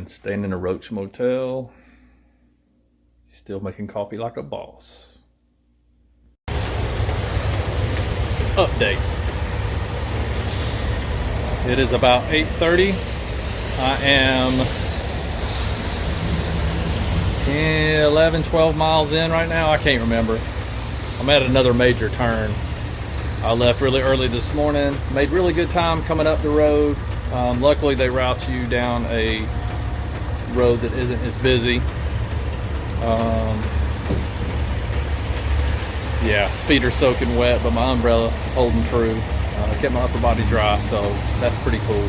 morning, staying in a Roach Motel. Still making coffee like a boss. Update. It is about 8:30. I am 10, 11, 12 miles in right now. I can't remember. I'm at another major turn. I left really early this morning. Made really good time coming up the road. Luckily, they route you down a road that isn't as busy. Yeah, feet are soaking wet, but my umbrella holding true. Kept my upper body dry, so that's pretty cool.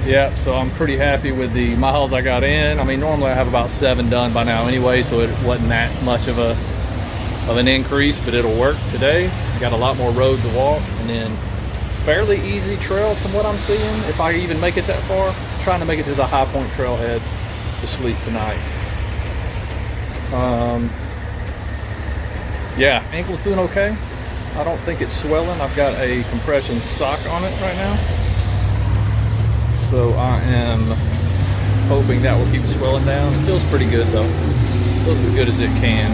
Yeah, so I'm pretty happy with the miles I got in. I mean, normally I have about 7 done by now anyway, so it wasn't that much of an increase, but it'll work today. Got a lot more road to walk, and then fairly easy trail from what I'm seeing. If I even make it that far, I'm trying to make it to the High Point trailhead to sleep tonight. Yeah, ankle's doing okay. I don't think it's swelling. I've got a compression sock on it right now, so I am hoping that will keep swelling down. It feels pretty good though. Feels as good as it can.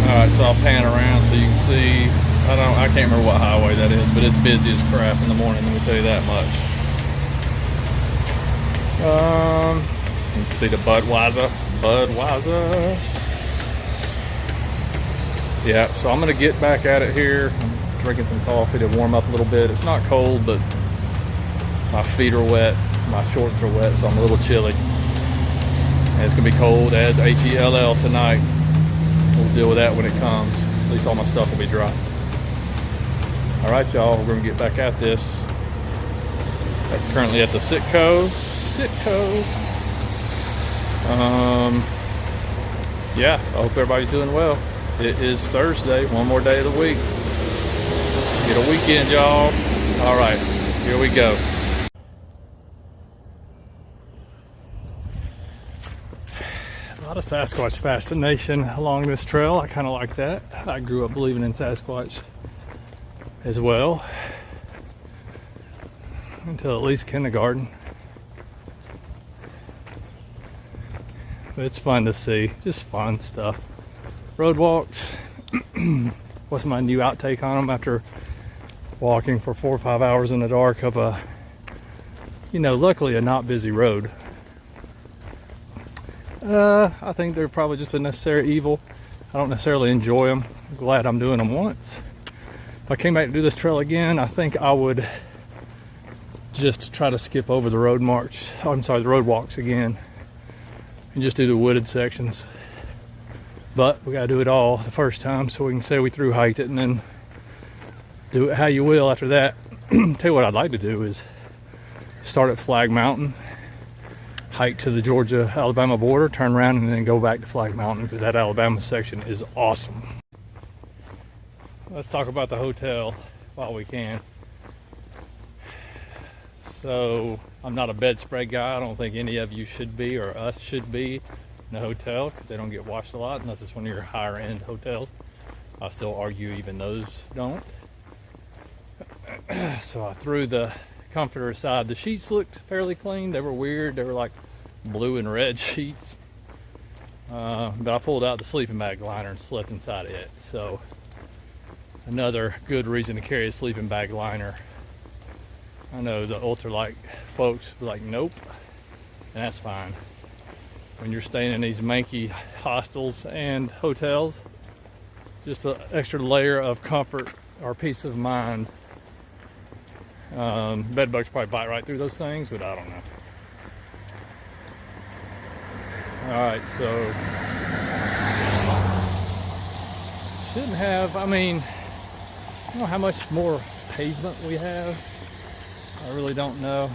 Alright, so I'll pan around so you can see. I can't remember what highway that is, but it's busy as crap in the morning, let me tell you that much. You can see the Budweiser. Yeah, so I'm gonna get back at it here. I'm drinking some coffee to warm up a little bit. It's not cold, but my feet are wet, my shorts are wet, so I'm a little chilly. And it's gonna be cold as HELL tonight. We'll deal with that when it comes. At least all my stuff will be dry. All right, y'all, we're gonna get back at this. I'm currently at the Sitco. Yeah, I hope everybody's doing well. It is Thursday, one more day of the week. Get a weekend, y'all. All right, here we go. A lot of Sasquatch fascination along this trail. I kind of like that. I grew up believing in Sasquatch as well, until at least kindergarten. But it's fun to see, just fun stuff. Road walks. What's my new outtake on them after walking for 4 or 5 hours in the dark up a, luckily a not busy road. I think they're probably just a necessary evil. I don't necessarily enjoy them. I'm glad I'm doing them once. If I came back to do this trail again, I think I would just try to skip over the road march. Oh, I'm sorry, the road walks again, and just do the wooded sections. But we gotta do it all the first time so we can say we through hiked it, and then do it how you will after that. Tell you what I'd like to do is start at Flag Mountain, hike to the Georgia-Alabama border, turn around, and then go back to Flag Mountain, because that Alabama section is awesome. Let's talk about the hotel while we can. So, I'm not a bedspread guy. I don't think any of you should be, or us should be, in a hotel, because they don't get washed a lot unless it's one of your higher end hotels. I still argue even those don't. So I threw the comforter aside. The sheets looked fairly clean. They were weird. They were like blue and red sheets. But I pulled out the sleeping bag liner and slept inside it. So another good reason to carry a sleeping bag liner. I know the ultralight folks were like, nope, and that's fine. When you're staying in these manky hostels and hotels, just an extra layer of comfort or peace of mind. Bed bugs probably bite right through those things, but I don't know. All right, so shouldn't have, I don't know how much more pavement we have. I really don't know,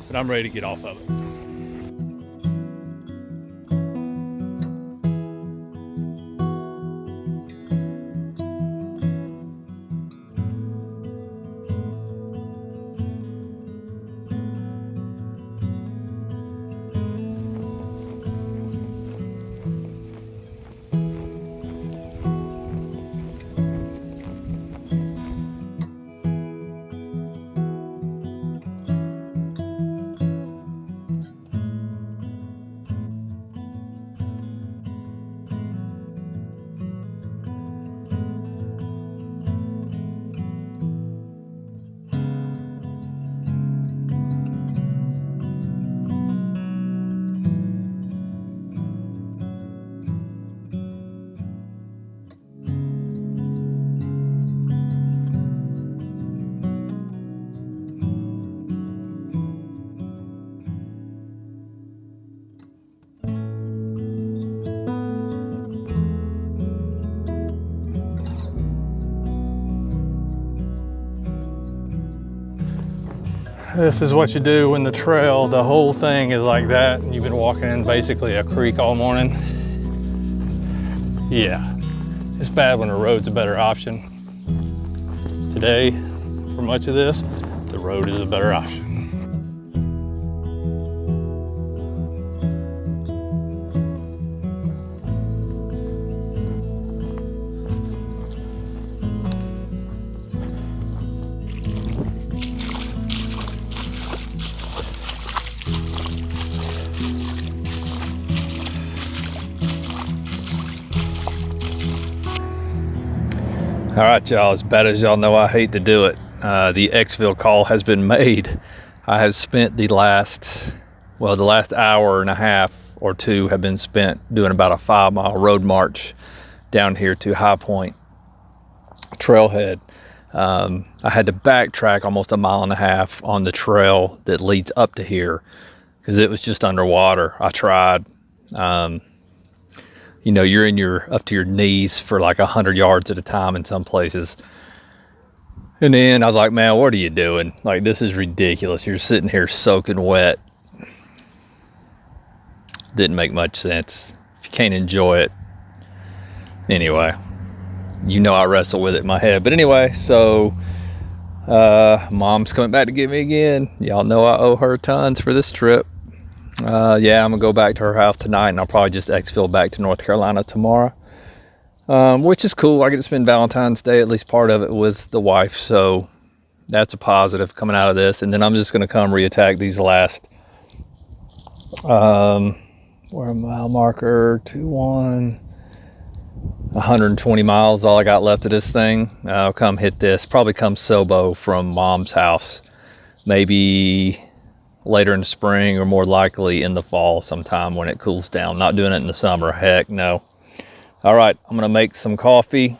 but I'm ready to get off of it. This is what you do when the trail, the whole thing is like that, and you've been walking in basically a creek all morning. Yeah, it's bad when the road's a better option. Today, for much of this, the road is a better option. All right, y'all, as bad as y'all know I hate to do it, the Exville call has been made. I have spent the last hour and a half or two have been spent doing about a 5-mile road march down here to High Point Trailhead. I had to backtrack almost 1.5 miles on the trail that leads up to here because it was just underwater. I tried. You know, you're up to your knees for like 100 yards at a time in some places. And then I was like, man, what are you doing? Like, this is ridiculous. You're sitting here soaking wet. Didn't make much sense. If you can't enjoy it. Anyway, you know I wrestle with it in my head. But anyway, so mom's coming back to get me again. Y'all know I owe her tons for this trip. Yeah, I'm gonna go back to her house tonight, and I'll probably just exfil back to North Carolina tomorrow, which is cool. I get to spend Valentine's Day, at least part of it, with the wife, so that's a positive coming out of this. And then I'm just gonna come reattack these last where mile marker 120 miles, all I got left of this thing. I'll come hit this, probably come Sobo from mom's house, maybe later in the spring, or more likely in the fall sometime when it cools down. Not doing it in the summer, heck no. All right, I'm gonna make some coffee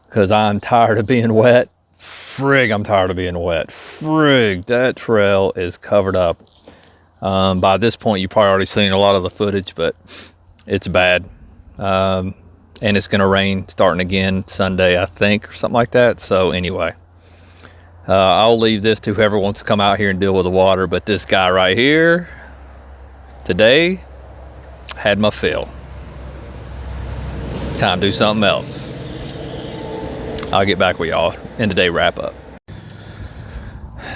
because I'm tired of being wet. Frig, I'm tired of being wet. Frig, that trail is covered up. By this point, you've probably already seen a lot of the footage, but it's bad. And it's gonna rain starting again Sunday, I think, or something like that. So anyway, I'll leave this to whoever wants to come out here and deal with the water, but this guy right here today had my fill. Time to do something else. I'll get back with y'all in today's wrap up.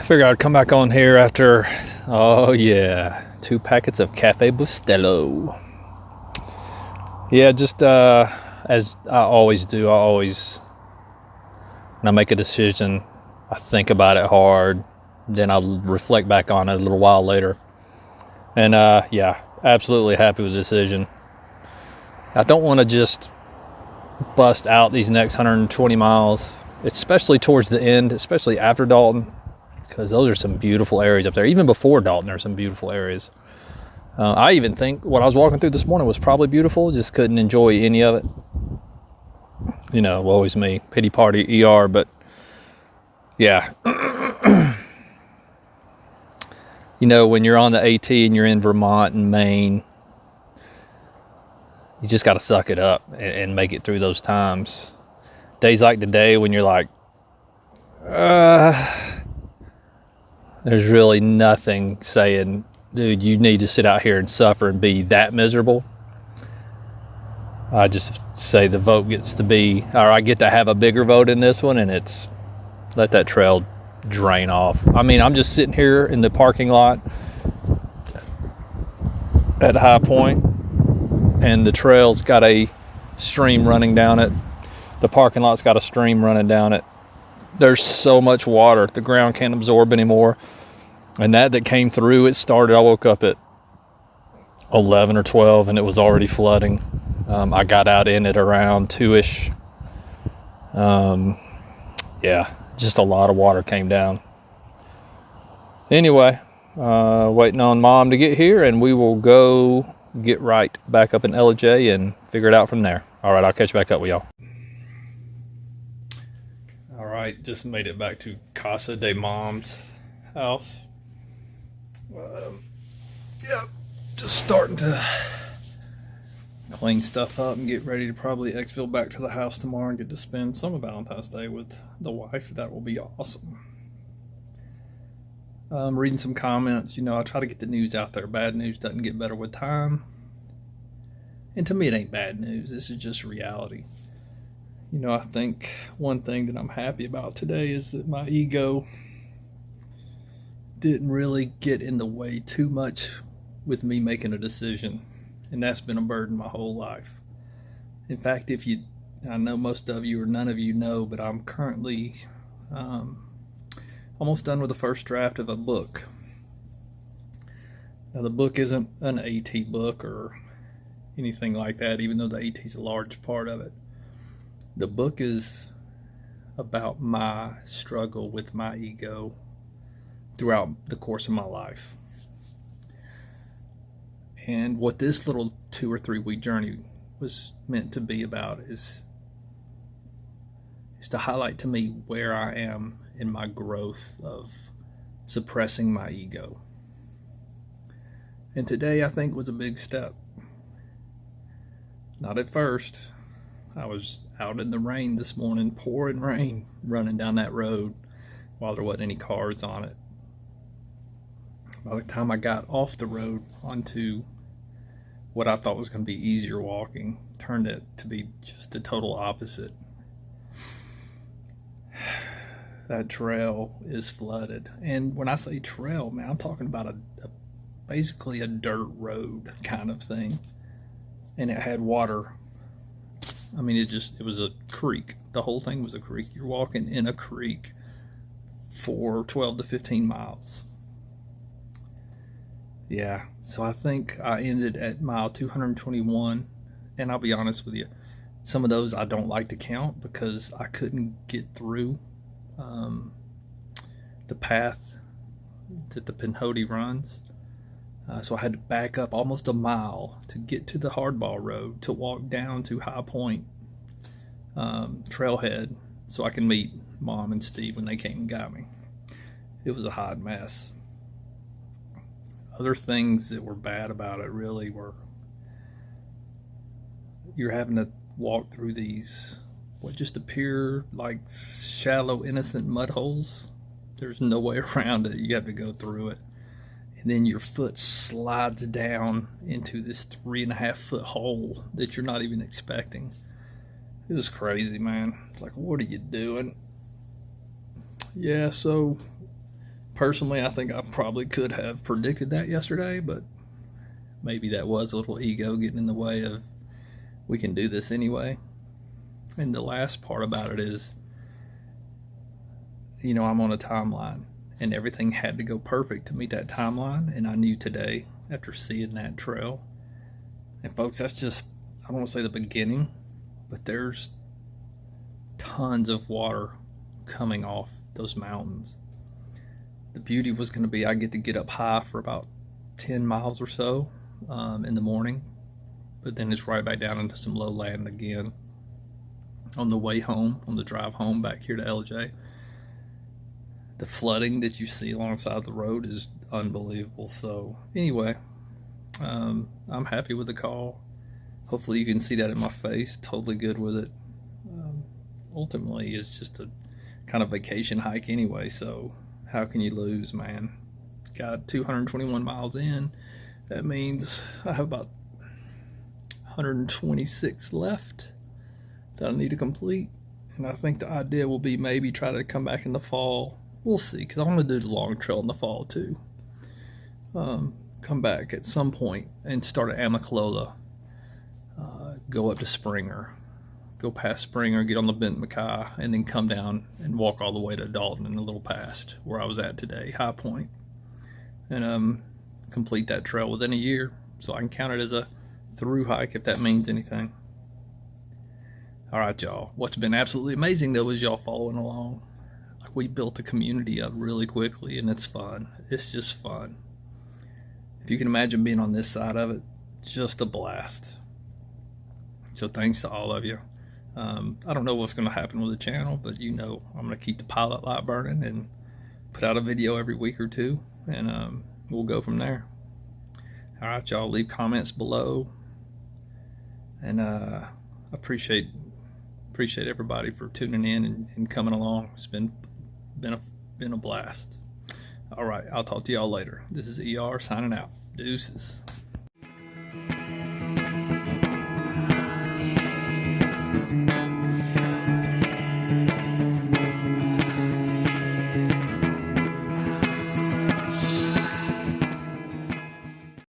Figured I'd come back on here after, oh yeah, 2 packets of Cafe Bustelo. Yeah, just as I always do, when I make a decision, I think about it hard, then I'll reflect back on it a little while later. And yeah, absolutely happy with the decision. I don't want to just bust out these next 120 miles, especially towards the end, especially after Dalton, because those are some beautiful areas up there. Even before Dalton, there are some beautiful areas. I even think what I was walking through this morning was probably beautiful, just couldn't enjoy any of it. You know, always me, pity party ER, but yeah. You know, when you're on the AT and you're in Vermont and Maine, you just got to suck it up and make it through those times. Days like today when you're like, there's really nothing saying, dude, you need to sit out here and suffer and be that miserable. I just say the vote gets to be, or I get to have a bigger vote in this one, and it's let that trail drain off. I mean, I'm just sitting here in the parking lot at High Point, and the trail's got a stream running down it. The parking lot's got a stream running down it. There's so much water, the ground can't absorb anymore. And that came through, it started, I woke up at 11 or 12 and it was already flooding. I got out in it around 2-ish. Yeah, just a lot of water came down. Anyway, waiting on Mom to get here, and we will go get right back up in LJ and figure it out from there. All right, I'll catch back up with y'all. All right, just made it back to Casa de Mom's house. Yeah, just starting to clean stuff up and get ready to probably exfil back to the house tomorrow and get to spend some of Valentine's Day with the wife. That will be awesome. Reading some comments. I try to get the news out there. Bad news doesn't get better with time. And to me, it ain't bad news. This is just reality. I think one thing that I'm happy about today is that my ego didn't really get in the way too much with me making a decision. And that's been a burden my whole life. In fact, I know most of you or none of you know, but I'm currently almost done with the first draft of a book. Now, the book isn't an AT book or anything like that, even though the AT is a large part of it. The book is about my struggle with my ego throughout the course of my life. And what this little 2 or 3 week journey was meant to be about is to highlight to me where I am in my growth of suppressing my ego. And today I think was a big step. Not at first. I was out in the rain this morning, pouring rain, running down that road while there wasn't any cars on it. By the time I got off the road onto what I thought was going to be easier walking, turned it to be just the total opposite. That trail is flooded. And when I say trail, man, I'm talking about basically a dirt road kind of thing. And it had water. I mean, it was a creek. The whole thing was a creek. You're walking in a creek for 12 to 15 miles. Yeah, so I think I ended at mile 221, and I'll be honest with you, some of those I don't like to count because I couldn't get through the path that the Pinhoti runs. So I had to back up almost a mile to get to the hardball road to walk down to High Point Trailhead so I can meet Mom and Steve when they came and got me. It was a hot mess. Other things that were bad about it really were you're having to walk through these what just appear like shallow innocent mud holes. There's no way around it. You have to go through it. And then your foot slides down into this 3.5 foot hole that you're not even expecting. It was crazy, man. It's like, what are you doing? Yeah, so personally, I think I probably could have predicted that yesterday, but maybe that was a little ego getting in the way of we can do this anyway. And the last part about it is, I'm on a timeline. And everything had to go perfect to meet that timeline. And I knew today, after seeing that trail, and folks, that's just, I don't want to say the beginning, but there's tons of water coming off those mountains. The beauty was going to be I get to get up high for about 10 miles or so in the morning, but then it's right back down into some low land again on the way home, on the drive home back here to LJ. The flooding that you see alongside the road is unbelievable. So anyway, I'm happy with the call. Hopefully you can see that in my face. Totally good with it. Ultimately, it's just a kind of vacation hike anyway. So how can you lose, man? Got 221 miles in. That means I have about 126 left that I need to complete. And I think the idea will be maybe try to come back in the fall. We'll see, because I want to do the long trail in the fall too. Come back at some point and start at Amicalola, go up to Springer, go past Springer, get on the Bent Mackay, and then come down and walk all the way to Dalton and a little past where I was at today, High Point, and complete that trail within a year, so I can count it as a through hike if that means anything. All right, y'all. What's been absolutely amazing though is y'all following along. We built a community up really quickly, and it's fun. It's just fun. If you can imagine being on this side of it, just a blast. So thanks to all of you. I don't know what's going to happen with the channel, but I'm going to keep the pilot light burning and put out a video every week or two, and we'll go from there. All right, y'all. Leave comments below, and appreciate everybody for tuning in and coming along. It's been a blast. All right, I'll talk to y'all later. This is ER signing out. Deuces.